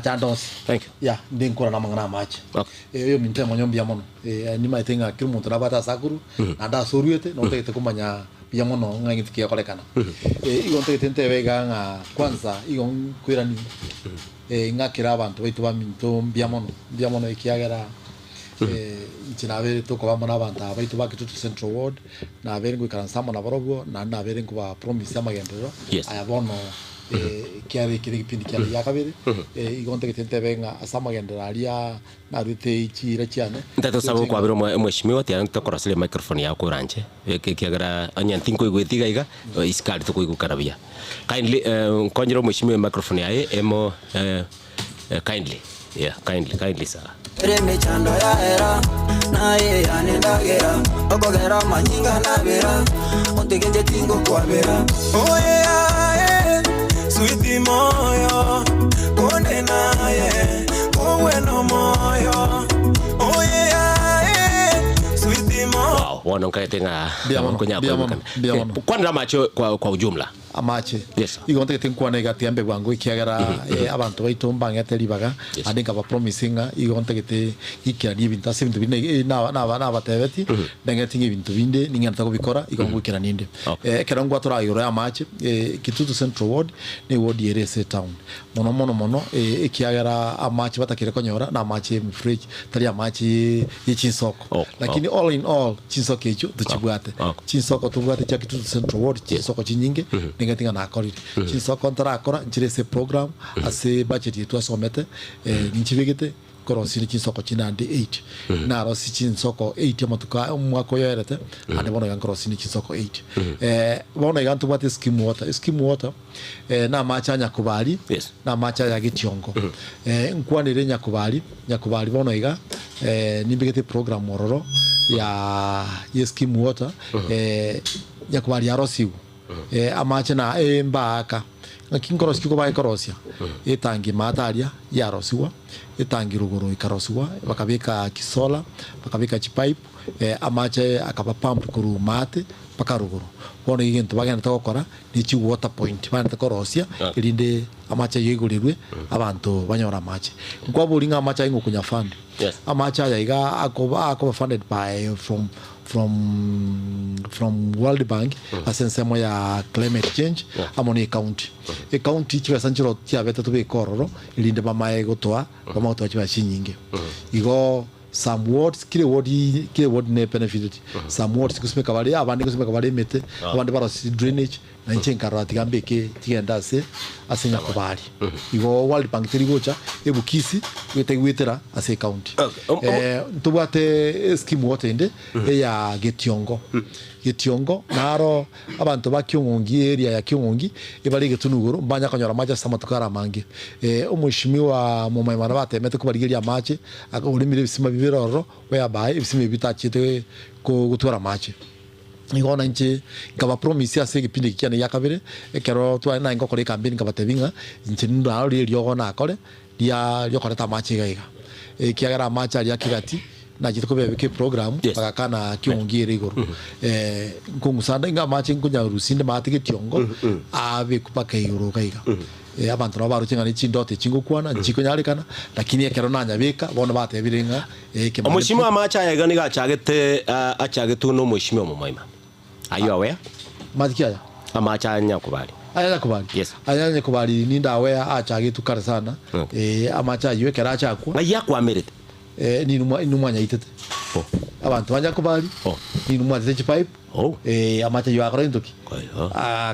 chandos. Thank you. Yeah, ndinkora na mangana match. Okay. Yo minte monyo biamono. Ni mai tenga kirmuntu na bata sakuru na da soruete no te kumanya biamono ngangiti kia kolekana. Igon te tente vega nga kwanza igon kwirani. Ngakira abantu baitu baminto biamono ikiagera nchina vere toko bamona abantu baitu bakitu Central Ward na vere ngwikansamo na borogo na vere ngwa promise amagendero ayabono kiari kipindi kiari yakabiri igonte kitente venga asamagendera alia na rute ichira cyane ndato sabo kwa biro mweshimiwa tiana tokora sile microphone yako ranje kiagera anyantinko igwetiga iga iskari to kuikarabia kindly konjero mweshimiwa microphone yae emo kindly kindly sir Reme chando ya era na ye anendagera okogera manyinga na vera ontegenje tingo kwa vera oh yeah sweet moyo konde na ye bueno moyo oh yeah sweet moyo wow wana nkaitenga kwanza macho kwa ujumla amache yes igonte kitinkwana igatiambe gwangu ikiagera abantu baitu mbangete libaga andinga ba promisinga igonte kiti ikirani ibintu ase bintu bine na batebeti ndengeti ibintu binde ninganta kubikora igongo ikira ninde kerangwa tora yoro amache Kitutu Central Ward ni ward yerese town mono ikiagera amache batakire konyora na amache mfresh tari amache y'ichinsoko lakini all in all chinsoko echo tuchibwate chinsoko tubwate cha Kitutu Central Ward chinsoko chinyinge ningetinga na akorire chinsoko ntarakora nchirese program ase budget yetu asomete nchibigite korosiri chinsoko chinandi 8 na rosi chinsoko 8 amatuka mwako yoerete ande bono yankorosini chinsoko 8 bono yantu bate scheme water na machanya kubali na macha ya gitiongo nkwanire nyakubali bono iga nimbigite program mororo ya scheme water nyakubali yarosiu amache na mbaka akinkorosi kiko bae korosia etangi mataria yarosiwa etangi ruguru ikarosiwa bakabika kisola bakabika chipipe amache akaba pump kuru mate paka ruguru bono igintu bagenda tokora ni chi water point bana korosia irinde amache yegurirwe abantu banyora amache ngwaburinga amache ingukunya fund amache ya iga akoba funded by from World Bank asensemo ya climate change amoni county county chiwa sanchiro tia beta to be kororo ilinde mamae gotoa bamato chiwa chinyinge igo some words kile word ne benefited some words kusmeka bale abandi kusmeka bale mete abandi bara drainage na nchenkarwa tigambeke tigenda asenya kubali igo World Bank tirigocha ebukisi wetegwetera ase county tubate scheme wote inde ya getiongo naro abantu bakyongongi area ya kyongongi ibali getunuguru mbanya kanyora maja samatukara mange umushimiwa mu mayimana batemete kubarigeria mache akaburimire bisima bibiroro whereby bisima bitachite ko gutwara mache igona nche ngaba promise ase gipindi kiane yakabere ekero twa na ngokore campaign kabatebinga nche ndo ri ryogona akore dia ryokoreta mache gaiga kiagara mache ya kigati na jitko bebeke program bakakana kyongire igoro ngungusanda nga mache ngunya rusinde matike tiongo abe kupaka igoro gaiga abantu nabo chingani chindote chingukwana chikonyarikana lakini ekero nanya beka bono batebirenga omushimo amacha yaga niga achagete no mushimo mu maima. Are you aware? Madikia amacha nyakubali aya kubali yes aya nyakubali ninda aware achage tukara sana amacha yiwekera achakwa yakwamerete ni numanya itete abantu banja kubali ni numanya pipe amacha yuakora intoki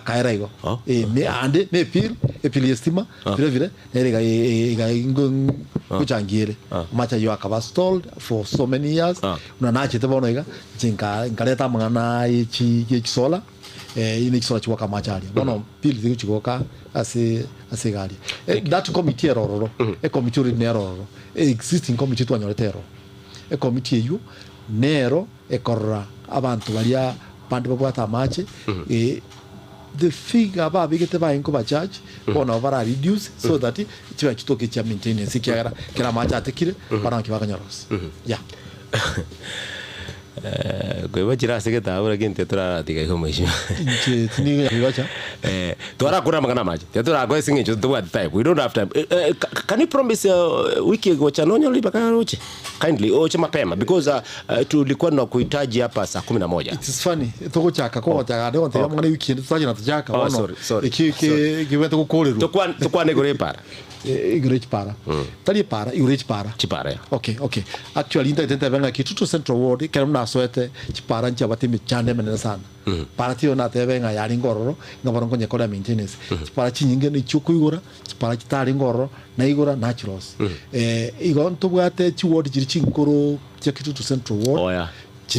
kaira igo me ande me pil estima vile erega ingo kuchangire amacha yuakaba stalled for so many years unanache tebono iga jinka ngaleta mangana ichi sola ini kisola chiwaka machari bono pil zikuchikoka ase gari that committee erororo committee ri nerororo existing committee twanyoretero committee yu nero ekorra abantu balia bandi bagwata mache the figure ba bigete ba inko ba charge bono bara reduce so that chiwa kitoke cha maintenance kiagara kila macha atekire bana kibaga nyaros yeah Kwa hivyo jira sige taura kinti tura tiga iko mheshimiwa. Nje tini riwacha. Tuara kuna magana maji. Tura kwa singi chutu wa time. We don't have time. Can you promise wiki gocha nonyo lipa karoche? Kindly oche mapema because tulikuwa na kuhitaji hapa saa 11. It is funny. Toko chaka kwa chaka ndio ndio mwana wiki ndio tutaje na chaka. Oh sorry. Kiwete ko koleru. Tukwa negore para. Igreja para. Tali para, igreja para. Chipara. Okay. Actually inta tenta venga Kitutu Central Ward kera mna soete chipara ncha batimi chande menena sana. Para tio na te venga yari ngororo ngabaro konye kola maintenance. Chipara chinyinge ni chuku igora, chipara chitari ngororo na igora naturals. Igon to bwate chi ward chiri chinkoro cha Kitutu Central Ward. Oh yeah.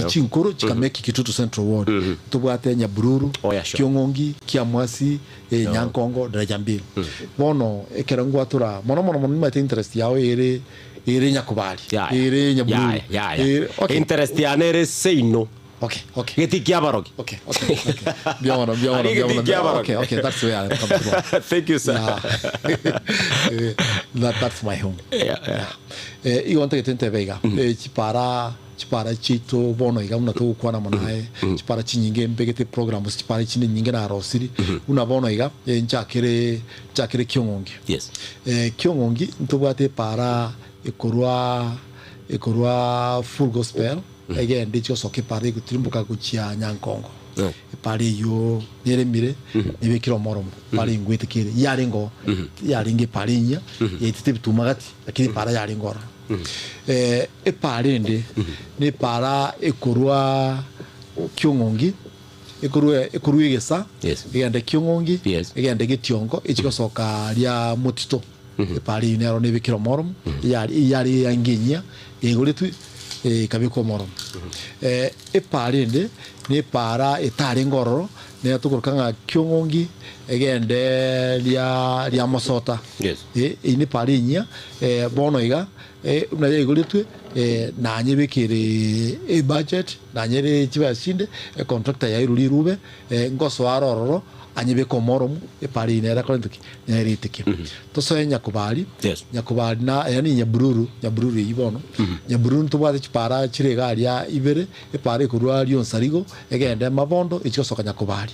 Chinkoro chikameki Kitutu Central Ward. To bwate Nyabururu, Kiongongi, Kiamwasi, Nyankongo, Drajambili. Bono ekera ngwatura mono mate interest yawe ere Nyakubali. Ere Nyabururu. Okay. Interest ya nere say no. Okay. Geti kiabaroki. Okay. Biamono. Okay, that's the way I come from. Thank you, sir. That's my home. Yeah. Igon tente vega. Chipara chito bono iga una to kwa na manae. Chipara chinyinge mbegete programs chipara chine nyinge na rosiri. Una bono iga nchakere Kiongongi. Yes. Kiongongi ntobate para ekorwa full gospel. Again ndicho soke pare kutimbuka kuchia Nyankongo. Pare yo niremire nibekiro moromo pare ngwete kire yaringo yaringe pare nya yitite bitumagati lakini para yaringora pare ndi ni para ekorwa Kiongongi ekorwa igesa igende Kiongongi igende Gitiongo ichiko soka ria mutito pare inero nibekiro moromo yari yangenya yegoletu kabiko moro pare ndi ni para etari ngororo ne atukurukanga Kiongongi egende lia Mosota ini pare nya bono iga na yegoletwe na nyebekere budget na nyere chibashinde contractor ya iruri rube ngoso arororo anyebe komoromu pare inera kolentuki neritiki toso Nyakubali na yani Nyabururu yibono Nyabururu tubate chipara chirega aria ibere pare kurwa lion sarigo egende mabondo ichiko soka Nyakubali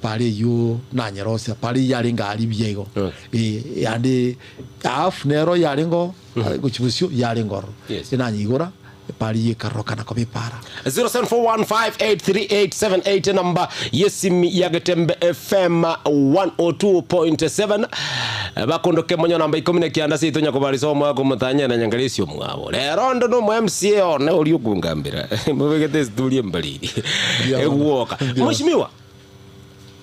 pare yo na nyerosia pare yari ngari biego yandi af nero yari ngo kuchibusyo yari ngoro ina nyigora pari karoka na kopipara 0741583878 number yesimi yagetembe FM 102.7 bakondoke monyo namba 10 kianda sito Nyakubali somo ako mutanya na nyangalisyo mwabo lero ndo no MCA one uri ukungambira mubegete studio mbali ewoka mheshimiwa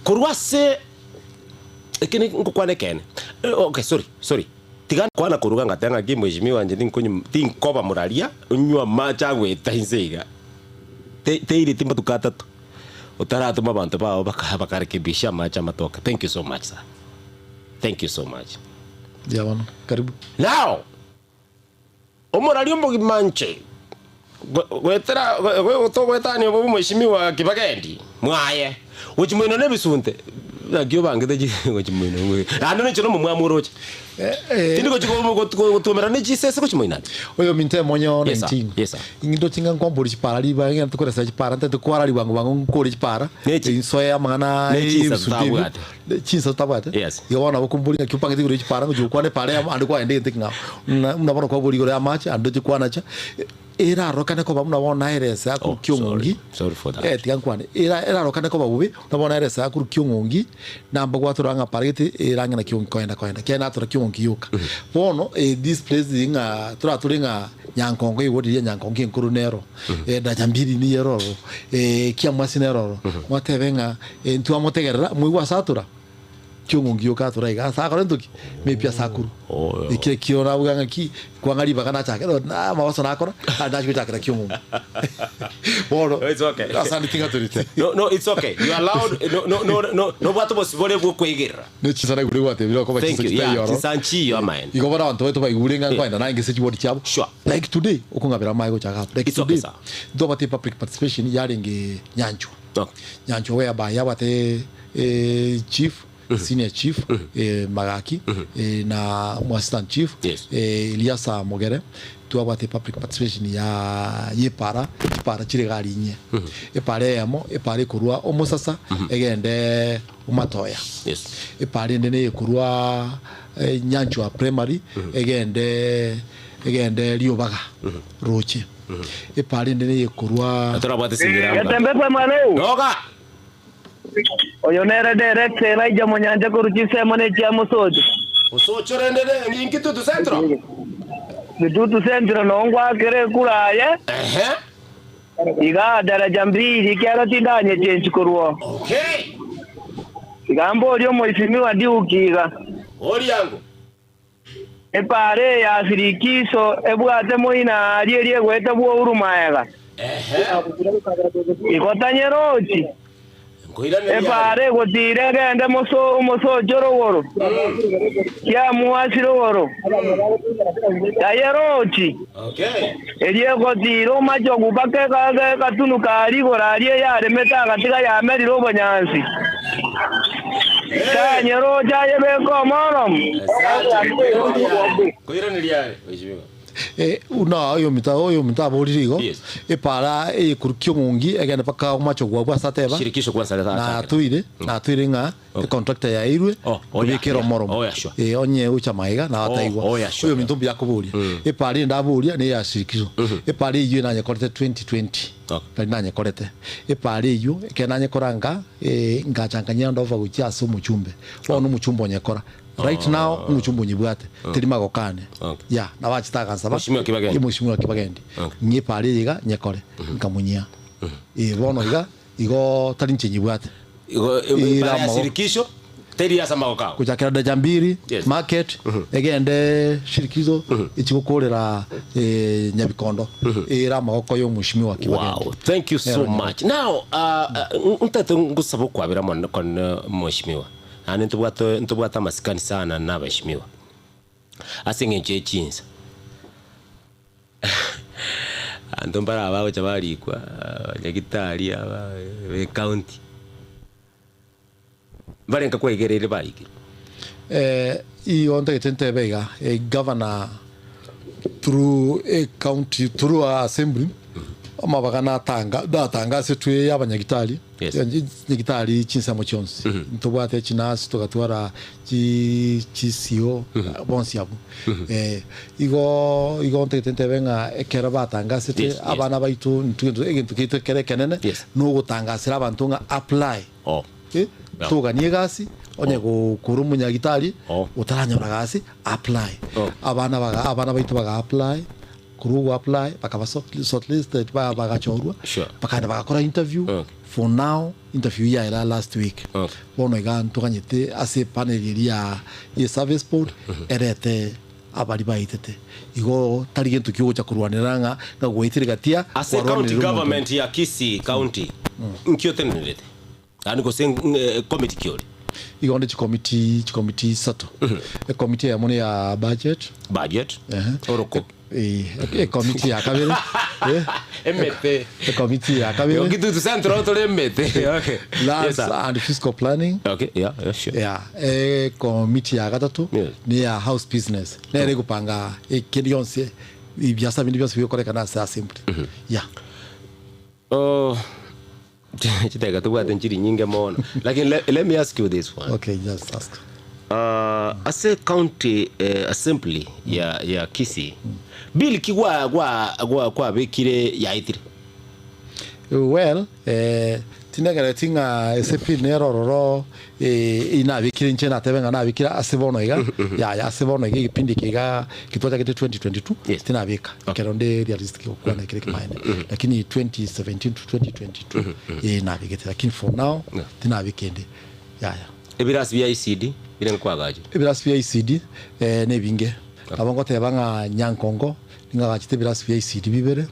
kurwase ekini ngukwanekene okay sorry tigana kwana kuruga ngatenga kimheshimiwa nje tinkoba muraria unywa macha gweta insega teiri timba tukatatu utaratuma bantu bao bakarekebisha macha matoka. Thank you so much, sir. Thank you so much. Diabano, karibu. Now omurario mugimanche gwetera gwetani obo mheshimiwa Kibagendi mwaye uchimwino nebisunte agyo bangete uchimwino ando nicho no mwamuro tindiko chiko tumera ne Jesus ko chimoina oyo minte monyo 19 yes ingindo tinga ngombori chipara liba ngento tukora sa chipara nte tukwara liba ngo ngori chipara insoya mangana chisa tabate yes yona bokumburi akupanga tiguri chipara ngo kwane pare ando kwa ende tinga mnabona kwa buri gore amacha ando chikwana cha era rokane ko bamuna bona eresa ku Kiongongi sorry for that tigankwane era rokane ko babubi nabona eresa ku Kiongongi namba gwaturanga parete eranga na Kiongongi koenda kena atura Kiongongi yuka bono this place inga turaturinga Nyankongo iwodi Nyankongi nkuru nero Drajambili ni yeroro Kiamwasi nero mwatebenga ntuwa motegerera muigwa satura Kiongongi yuka turaiga sakora ntuki mepia sakuru ikire kiona buganga ki kwangari bagana chake na mawaso nakora adachi bitakira Kiongongi bono it's okay asani tinga turite no it's okay you are allowed no batu bosibole bwo kwegera no chisana kuri wate bilo ko thank you yeah chisanchi yo man igobara bantu beto baigurenga kwenda nange se chibodi chabo sure like today ukungabira maiko chaka like today do bati public participation yaringe nyancho whereby yabate chief senior chief Magaki na assistant chief Eliasa Mogere tuabate public participation ya yepara chire garinye epare yamo epare kurwa omusasa egende umatoya epare ndene kurwa nyanchwa primary egende liobaga roche epare ndene kurwa atorabate singira yatembepe malo noga oyonere direct raija monyanja kuruchise mone cha musojo usocho rendere nginki tu centro Bidutu centro nongwa kere kuraye iga daraja mbili kyara tindanye chenchi kurwa okay igambo olyo moifimiwa diukiga oli yangu epare ya sirikiso ebwate moina aliye gwete bwo urumaega ikotanyerochi epare gotire gende moso jorogoro ya muasirogoro tayerochi okay eliye gotiro macho kubake katunu kali goralie ya remeta katika ya meri robo nyansi tanyero jaye beko morom koira niliare wejibwa una oyo mita boririgo epara kurukio ngungi egene paka macho gwa sateba shirikisho kwanza na tuire nga contractor ya irwe kubikira moromo onye ucha maiga na ataigwa oyo mintumbi yakuburia epara ndaburia ni ya shirikisho epara iyo nanye korete 2020 nanye korete epara iyo kenanye koranga ngachanganya ndova gukia so muchumbe ono muchumbo onyekora right now muchumbo nyibwate tirima kane ya na wachitaka nsaba mushimwa kibagendi nye pare yiga nyekore nkamunyia bono igo tarinche nyibwate igo shirikisho teri ya samako kujakira dajambiri market egende shirikizo ichigukorera nyabikondo era magoko yo mushimwa kibagendi. Wow, thank you so much. Now ntatu ngusaba kwabira mon kon mushimwa ani ntubwata masikani sana nabashimiwa asingenje chinza andombara abawe chabalikwa nyagitari aba county barenka kwegerere bariki iyo ndagitente bega governor through a county through a assembly amabagana tanga setwe y'abanyagitari nyagitari chinsamo chonse ntobwate chinasi tukatwara chisio bonsi abo igo ntete benga ekera batanga setwe abana baitu ntugentukite kere kenene no gutangasira abantu nga apply tuganie gasi onye gukuru munyagitari utaranyora gasi apply abana baitu baga apply kuru apply bakaba shortlisted bagachorwa bakanda bagakora interview for now interview ya ila last week bono igan tuganyete ase panel ya service board erete abari baitete igo tarigentu kigo cha kurwaniranga nga gweitirigatia ase county government ya Kisii county nkiotenelete ani go sen committee kiori igonde committee sato committee ya mone ya budget oroko committee ya kabiri emete committee ya kabiri yokitu tu centro to emete okay yes and fiscal planning okay yeah sure committee ya gatatu ni ya house business nere gupanga ekendionse ibiasa bindi byose bikoreka na assembly chiteka tu bwate nchiri nyinge mono lakini let me ask you this one. Okay, just ask. As a county assembly ya Kisii bill kwa bekire yaitire well tinagara tinga SPP nerororo ina bekire nchena tebenga na bekira asibono iga ya asibono iga kipindi kiga kitwacha kite 2022 tinabika keronde realistic kwa na kile kimaene lakini 2017 to 2022 nabikete lakini for now tinabikende ya ebirasi bya ICD biren kwagaje ebirasi bya ICD nebinge abongo tebanga nyankongo ninga chite birasi bya ICD bibere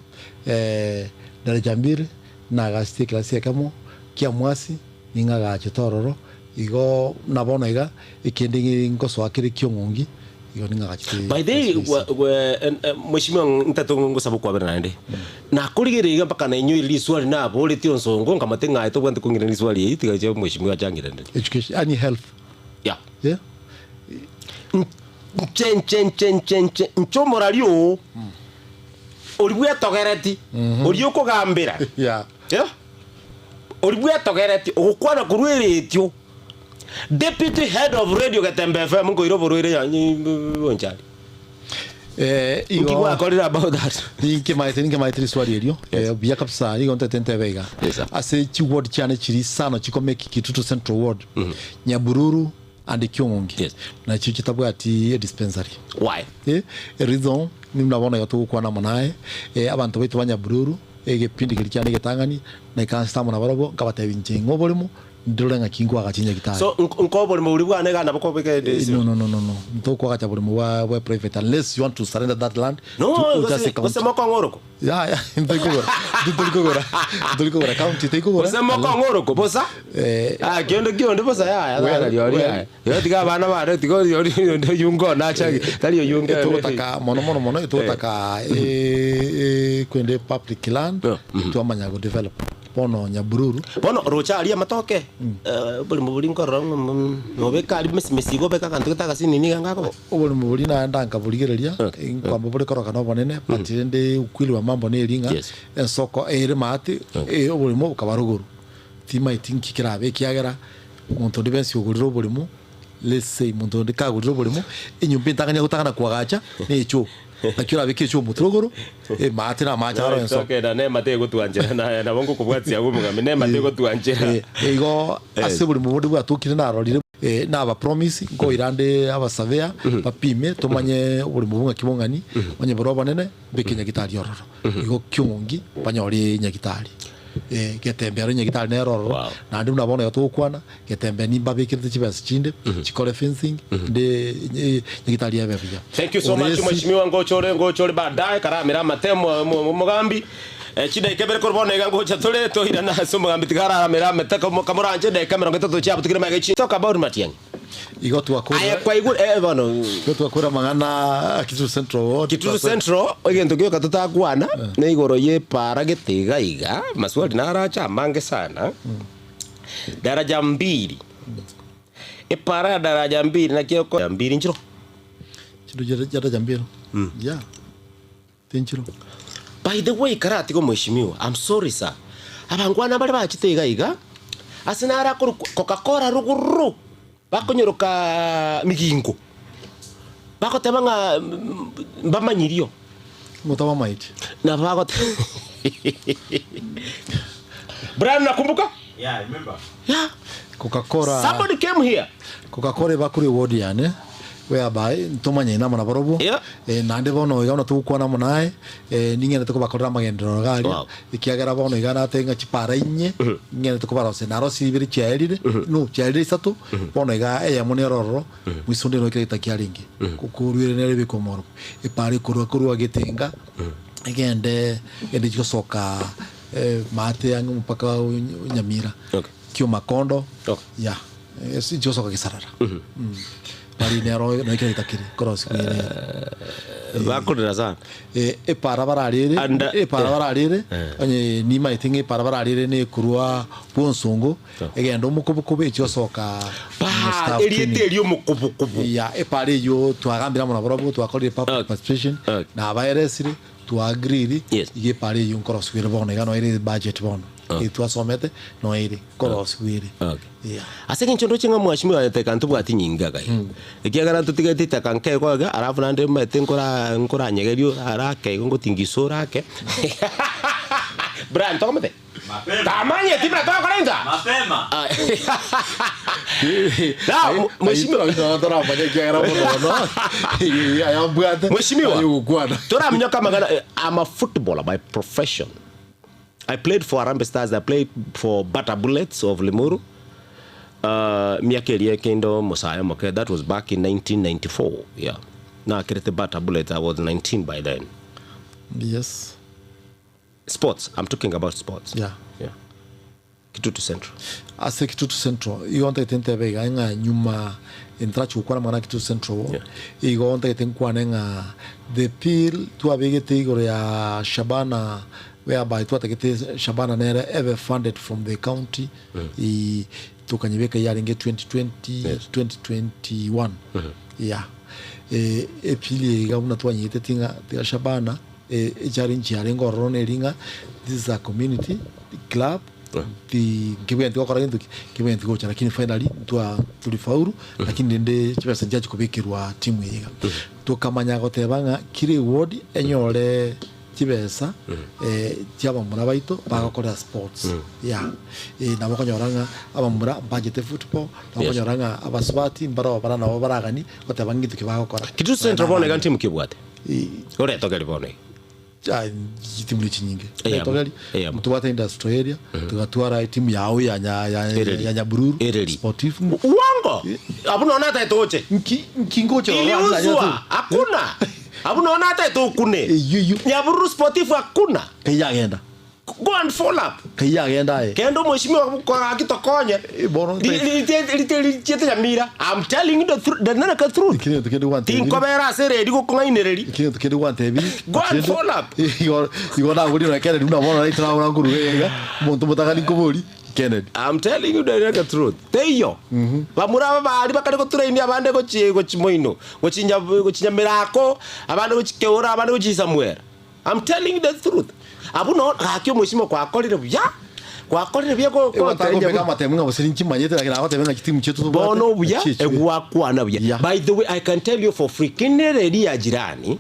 daraja mbiri na gasite klasi kamo kia mwasi ninga gache tororo igo nabona iga ikendingi ngoso akire kyongongi igo ninga gache by the mheshimiwa ntatu ngosaba kwa bera nande na kurigere iga mpaka na inyo iliswali na bole tionso ngonga matenga eto bwante kungira liswali itiga je mheshimiwa changira ndende education ani health ya yeah chen nchomoralio olibwe togereti olio kugambira yeah olibwe togereti okukwana kurweretio deputy head of radio Gatembe FM ngoiro borwire yanyi bonjali igo akorira about that ninke maitri swali elio bia kapsa igo ntetente bega ase chiward chane chiri sana chikomeki Kitutu Central Ward Nyabururu and Kyongongi na chichitabwa ati dispensary why reason nimnabona yoto kwa na manae abantu baitu Banyabururu egepindi kilikyane getangani na ikansta mona barabo kabatebinje ngobolimo ndorenga kingo agachinya gitari so nkobo mu uri bwane kana bako beke no ntoko agacha buli mu wa private unless you want to surrender that land usema kwa ngoroko ya ndikogora county tikogora usema kwa ngoroko bosa kiondo bosa ya yo tiga bana ba tigo yo yungo na cha tali yungo tutaka mono tutaka kwende public land tuamanya go develop pono Nyabururu pono rocha alia matoke buli mubuli nkoro nobeka ali mesigo beka kantu taka nini ngako buli mubuli na ndanga buligereria kwamba buli koroka no bonene patinde ukwili wa mambo ne ringa soko ere mati buli mu kabaruguru tima itinki kirabe kiagera muntu ndibensi uguriro buli mu let's say muntu ndikaguriro buli mu inyumba ntanganya gutangana kwagacha necho akira beke cyo mutrogoro mate na macharo enso okay na ne mate go tuanjera na bongo kubwatsi yago mugame ne mate go tuanjera ego asebuli mubudi bwa tukire na rolire na aba promise ngo irande aba savea bapime tumanye buli mubunga kibongani manye boroba nene beke Nyagitari ororo ego Kyongongi banyori Nyagitari Gatembe ari Nyagitari ne ororo na ndi mnabona yoto kwana Gatembe ni babekirite chibasi chinde chikole fencing de Nyagitari yabe bya. Thank you so much mheshimiwa ngochore baadaye karamira matemo mugambi chida ikebere korbona igango chatole to irana so mugambi tigara mera metaka kamuranje de kamera ngetoto chapu tigire magachi talk about Matiang'i igo twakora aya kwa igu bono igo twakora mangana Kitutu Central ogento kyo katutagwana ne igoro ye para getiga iga maswali naracha mange sana daraja 2 para daraja 2 na kyo 2 njiro chido daraja 2 yeah tenchiro by the way karati ko mheshimiwa I'm sorry sir abangwana bali bachitega iga asinara Coca-Cola ruguru bakonyoroka migingo bakotebanga mbamanyirio mutaba maiti na bakote Brian nakumbuka yeah I remember Coca-Cola somebody came here Coca-Cola bakuri ward yane whereby ntomanye na mona borobo nande bono igana tukwana munae ningene tuko bakorera magendero gali ikiagera bono igana tenga chipara inye ngene tuko barose naro sibiri chairire no chairire sato bono iga ya muneroro mwisonde no kireta kiaringi kukurwire nere bikomoro ipari kurwa getenga igende ende chikosoka mate yangu mpaka Nyamira kyo Makondo ya esi chosoka kisarara pari nero no kireta kiri cross kwire bakorera sana para bararire anye ni maitinge para bararire ne kurwa bonsongo egendo mukubukubu chosoka eriete eri mukubukubu ya pare yo twagambira mona borobo twakorire public participation na abayeresire twagriri ige pare yo cross kwire bono igano iri budget bono itwasomete no iri cross kwire asenge nchondo chenga mwashimiwa tekantu bwati nyinga gai ikiagara tutigati takanke kwaga arafu nande mate nkora nyegerio arake ngotingisora ke Brian tokomete tamanye tibra tokorenda mapema mheshimiwa tora fanya kiagara bono ayambwate mheshimiwa tora mnyoka magana I'm a footballer by profession. I played for Harambee Stars. I played for Bata Bullets of Limuru. Miakeria kendo Mosaya Moke. That was back in 1994. Yeah. Now I created Bata Bullets. I was 19 by then. Yes. Sports. I'm talking about sports. Yeah. Yeah. Kitutu Central. Ase Kitutu Central. Igonte tente bega nga nyuma entrachu kwa mwana Kitutu Central. Igonte tente kwa nga the peel tu abegete igoro ya Shabana whereby twategete Shabana nere ever funded from the county tukanyibeka yaringe 2020 2021 yeah epili gabuna twanyite tinga Shabana challenge yaringo rone ringa. This is a community club the kibenti kwa koragento kibenti kocha lakini finally tulifaulu lakini ndende chipesa jaji kubikirwa timu yiga tukamanya gotebanga kiri ward enyore chibesa cyabamura baito bagakora sports nabo konyoranga abamura budget football nabo konyoranga abasubati mbaro barana bo baragani gotebanga gitu kibagakora kitu central bone ganti mukibwate ore tokeli bone timu nyingi tokeli mtubata industry area tugatwara timu yao ya Nyabururu sportif uongo abunaona hata itoche nkingocho hakuna abunaona hata itokune Nyabururu sportif hakuna kayagenda go and follow up kayagenda kendo mheshimiwa kwa akitokonya bono litete ya mira. I'm telling you the nana truth kindi want tinko bera sere diko kungainireri kindi want go and follow up you na guri na kene duna bona itra ura nguru wega muntu mutaka nikobori Kennedy. I'm telling you the truth. Teyo. Bamura bari bakari ko train abande ko chimoino. Gochinya mirako, abande ko chikeura, abande ko chisamwera. I'm telling you the truth. Abuno hakyo mwishimo kwa akorire bya. Kwa akorire bya ko tarenja matemunga bosirinchi manyete lakini abatebenga kitimu chetu bono bya egwa kwana bya. By the way, I can tell you for free kinere ya jirani.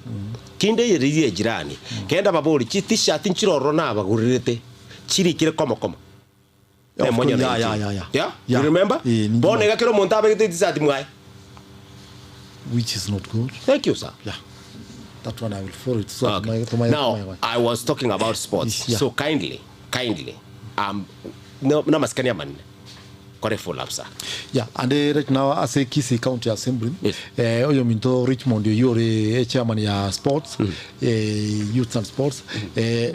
Kinde yeri ya jirani. Kenda babori chi t-shirt nchiroro na abagurirete. Chiri kire komo. Yeah. You remember? Bone gakero montabe kiti t-shirt mwai. Which is not good. Thank you, sir. Yeah. That one I will follow it. So okay. Now, I was talking about sports. Yeah. So kindly, no maskani ya manne. Kore full up, sir. Yeah, and right now as a Kisii County Assembly, oyo minto Richmond yore chairman ya sports, youth and sports,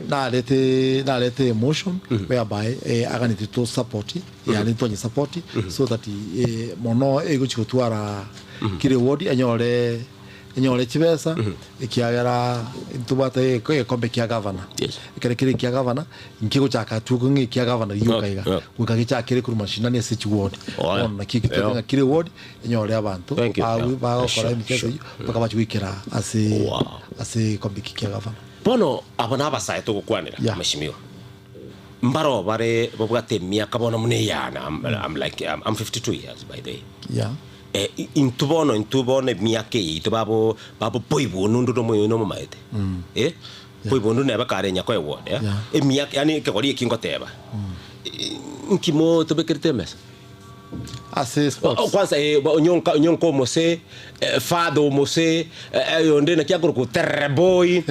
na lete motion whereby aganiti to support, to support so that mono ego chikotwara kire wodi enyole chibesa ikiagara intubate ko kombe kia governor kire kia governor nkiko chaka tukungi kia governor yukaiga ukagicha kire kuri mashindani ya search ward on kikitoka kire ward enyole abantu ba okora imikezo bakabachwikira ase kombe kia governor bono abana abasaye to gukwanira mashimiyo mbaro bare bobwate miaka bono muneyana I'm like I'm 52 years by the way. Yeah. Intubono miake ito babo poibo nundu no moyo no maete poibo nundu neba kare nya kwa word miake yani ke kori kingo teba nkimo to bekerte mes ase sports kwanza nyonko mose fado mose yonde na kia ko terreboy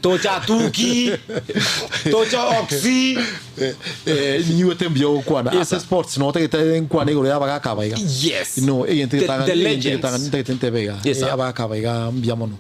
tocha tuki tocha oxy niwe tembio kwana ase sports no te nkwana igoro yabaga kabaiga yes no egente tanga bega yabaga kabaiga biamono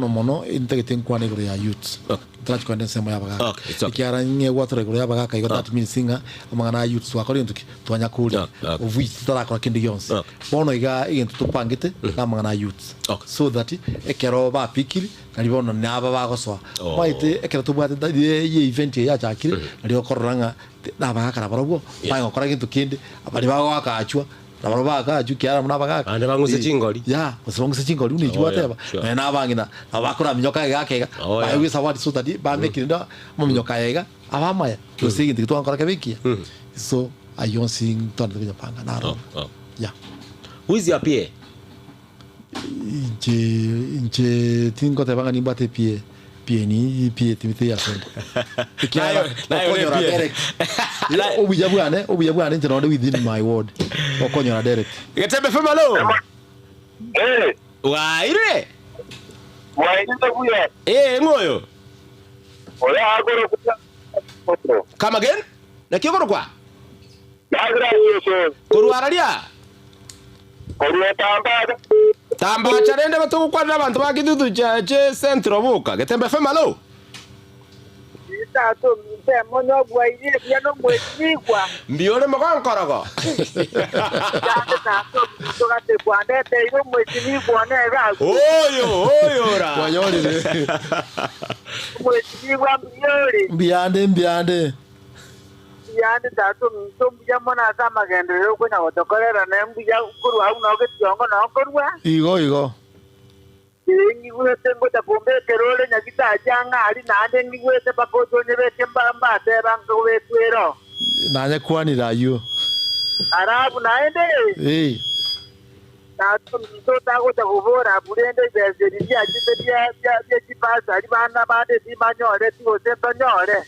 mono inte nkwana igoro ya youth trach kwenda sema yabaga ikiara nye watu igoro yabaga kaigo that means singa amangana youth wakori ntuki twanya kuli ovi tarakora kindi yonse bono iga egente tupangite namangana youth so that ekero ba pikiri kalibono naba bagoswa baite ekero tubwate ye event ya chakire ndio koranga naba kara barobwo bayo kora kintu kindi abali bago akachwa nabaro bakachu kiara munabaka ande banguse chingoli usibanguse chingoli unijwa teba na bangina abakora minyoka gakega bayo wisa wadi so that ba mekirinda mu minyoka yega abamaya cyose kintu twankora kabekia so ayonsing tonde kujapanga naro who is your peer inche tingo tebanga nimbate pie ni pie timite ya sonda ikiara okonyora direct obuyabwane nje nonde within my ward okonyora direct Getembe fema lo waire buya ngoyo oya agoro come again na kigoro kwa kuruararia tamba charende batuko kwa abantu bakidudu cha centro buka Getembe fema lo tato msemo no bwaire piano mwezigwa Mbione makonkorogo. yande tato mtogate kwandete iro mwezigwa nega Oyo ra. Wanyore. mwezigwa Mbiande. yande tato mtombuja mona kama gendero kunya otokorera nembuja kuru au no getiongo no korwa Igo. Ingi gwete ngoja pombe kerole nyakita ajanga ali nande ngi gwete papoto nyebete mbamba teba ngwetwero Nanya kwanira yo. arabu naende tato mtota goja kuvora burende bezeri ya jite ya chipasa ali bana bade dimanyore tigo nyore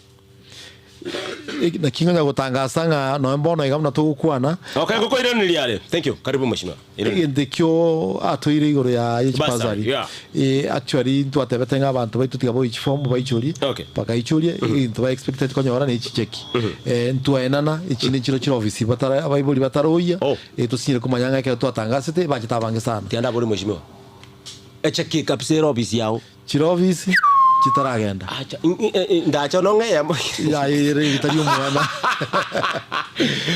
Na kinga gutangasa nga no mbono igamna tugukwana. Okay, kuko iro niliale. Thank you. Karibu mheshimiwa. Ndekyo atoire igoro ya Basari, chipazari. Actually twatebete nga abantu baitu tigabo each form baichori. Okay. Paka ichori into ba expected konyora ne ichicheki. Ntwaenana ichini chiro office batara abaibuli bataroya. Tusinyire kumanyanga ke twatangasete bachitabange sana. Tianda bori mheshimiwa. Echeki kapsero office yao. Chiro office chitaragenda. Acha ndacha no ngeya. Ya ire itari umwana.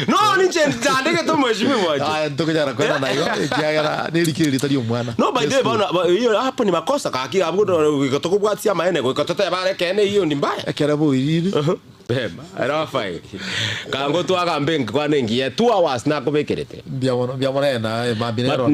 No ni ndandike to mheshimiwa. Ndokujara kwenda nayo. Kiagara nirikiri itari umwana. No by the way hiyo hapo ni makosa kaki hapo ikatokubwatia maene ikatotoa bare kene hiyo ni mbaya. Kerabo iriri. Bema era fai. Kango tu agambe kwane ngiye 2 hours na kubekerete. Biamona na mabinero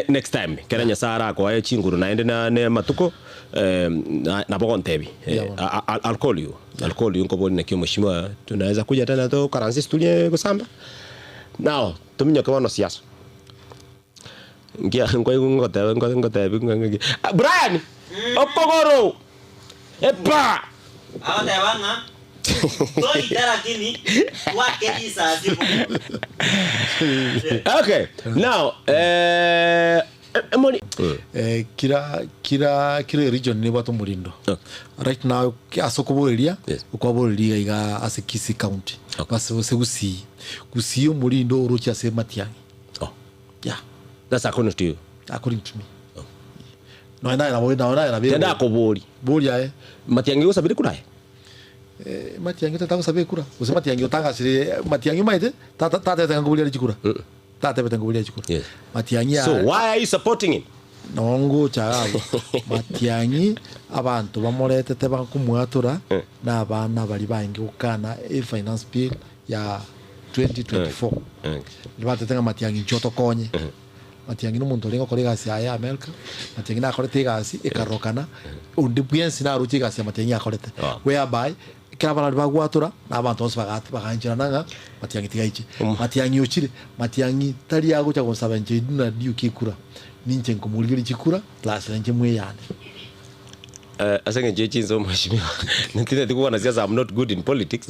next time keranya sara kwa ye chinguru naende na ne matuko na bogontebi. I'll call you ngoboni na kio mheshimiwa tunaweza kuja tena to karansi stulie kusamba. Now tuminyo kwa no siasa. Ngia ngote Brian opogoro epa Awata banga Toi tarakini wake isazi. Okay. Now money kira region ni watu murindo. Right now asokoboreria ukwaboreria iga as Kisii County. Basi segusi kusiyo murindo urucha se Matiang'i. Yeah. That's according to you. According to me. No na Tenda akobori. Bori ae. Matiang'i usabiri kurae. Matiang'i tata sabe kura. Use Matiang'i utanga sire Matiang'i maite tata tanga kubulia chikura. Tata betanga kubulia chikura. Yes. Matiang'i. So why are you supporting him? Nongo chagabo. Matiang'i abantu bamorete teba kumwatura na abana bali bangi ukana finance bill ya 2024. Nibatetenga Matiang'i choto konye. Matiang'i n'umuntu lengo kolega ya America. Matiang'i na korete gasi ikarokana. Undi bwensi na ruchi gasi Matiang'i akorete. Whereby kaba bagwatura n'abantu bose baganjira nanga Matiang'i tigaiche. Matiang'i uchire Matiang'i tari yago cha gonsaba nje na diu kikura. Ninche nkumuliri chikura plus nje mweyane. Asenge jechi nzo mheshimiwa. Nitinde tikuwa na siasa I'm not good in politics.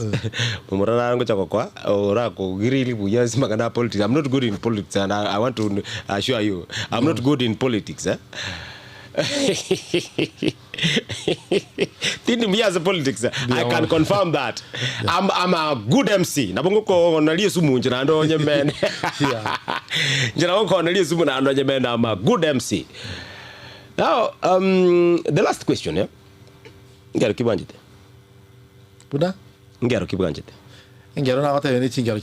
Mumurana ngo chakokwa ora ko girili buyanzi magana politics. I'm not good in politics and I want to assure you I'm not good in politics Tindi mbiaza politics. I can confirm that. I'm a good MC. Nabongo ko nalie sumu njira ndo nyemene. Njira ko nalie sumu na ndo nyemene. I'm a good MC. Now, the last question, yeah? Ngero kibanjite. Buda? Ngero kibanjite. Ngero na wata yene chingero